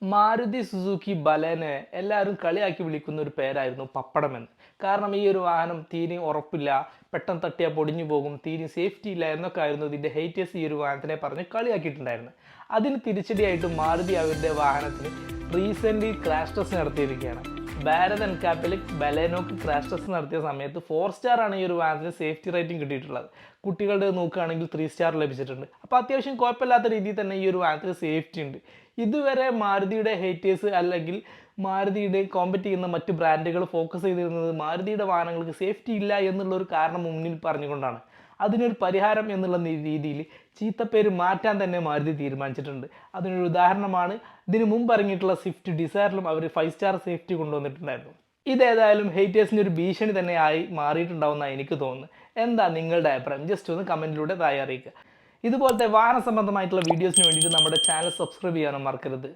Maruti Suzuki ബലേനെ എല്ലാവരും കളിയാക്കി വിളിക്കുന്ന ഒരു പേരായിരുന്നു പപ്പടമെന്ന്. കാരണം ഈ ഒരു വാഹനം തീരെ ഉറപ്പില്ല, പെട്ടെന്ന് തട്ടിയാൽ പൊടിഞ്ഞു പോകും, തീരെ സേഫ്റ്റി ഇല്ല എന്നൊക്കെ ആയിരുന്നു ഇതിൻ്റെ ഹേറ്റേഴ്സ് ഈ ഒരു വാഹനത്തിനെ പറഞ്ഞ് കളിയാക്കിയിട്ടുണ്ടായിരുന്നു. അതിന് തിരിച്ചടിയായിട്ട് മാരുതി അവരുടെ വാഹനത്തിന് റീസെൻ്റ്ലി ക്രാഷ് ടെസ്റ്റ് നടത്തിയിരിക്കുകയാണ്. ഭാരത് എൻകാപ്പിൽ ബലേനോക്ക് ക്രാഷ് ടെസ്റ്റ് നടത്തിയ സമയത്ത് 4 സ്റ്റാർ ആണ് ഈ ഒരു വാഹനത്തിന് സേഫ്റ്റി റേറ്റിംഗ് കിട്ടിയിട്ടുള്ളത്. കുട്ടികളുടെ നോക്കുകയാണെങ്കിൽ 3 സ്റ്റാർ ലഭിച്ചിട്ടുണ്ട്. അപ്പോൾ അത്യാവശ്യം കുഴപ്പമില്ലാത്ത രീതിയിൽ തന്നെ ഈ ഒരു വാഹനത്തിന് സേഫ്റ്റി ഉണ്ട്. ഇതുവരെ മാരുതിയുടെ ഹേറ്റേഴ്സ് അല്ലെങ്കിൽ മാരുതിയുടെ കോമ്പറ്റ് ചെയ്യുന്ന മറ്റ് ബ്രാൻഡുകൾ ഫോക്കസ് ചെയ്തിരുന്നത് മാരുതിയുടെ വാഹനങ്ങൾക്ക് സേഫ്റ്റി ഇല്ല എന്നുള്ളൊരു കാരണം മുന്നിൽ പറഞ്ഞുകൊണ്ടാണ്. അതിനൊരു പരിഹാരം എന്നുള്ള രീതിയിൽ ചീത്തപ്പേര് മാറ്റാൻ തന്നെ മാരുതി തീരുമാനിച്ചിട്ടുണ്ട്. അതിനൊരു ഉദാഹരണമാണ് ഇതിനു മുമ്പ് ഇറങ്ങിയിട്ടുള്ള സ്വിഫ്റ്റ് ഡിസയറിലും അവർ 5 സ്റ്റാർ സേഫ്റ്റി കൊണ്ടുവന്നിട്ടുണ്ടായിരുന്നു. ഇതേതായാലും ഹേറ്റേഴ്സിൻ്റെ ഒരു ഭീഷണി തന്നെ ആയി മാറിയിട്ടുണ്ടാവുമെന്നാണ് എനിക്ക് തോന്നുന്നത്. എന്താ നിങ്ങളുടെ അഭിപ്രായം? ജസ്റ്റ് ഒന്ന് കമൻറ്റിലൂടെ താഴെ അറിയിക്കുക. ഇതുപോലത്തെ വാഹന സംബന്ധമായിട്ടുള്ള വീഡിയോസിന് വേണ്ടിയിട്ട് നമ്മുടെ ചാനൽ സബ്സ്ക്രൈബ് ചെയ്യാനും മറക്കരുത്.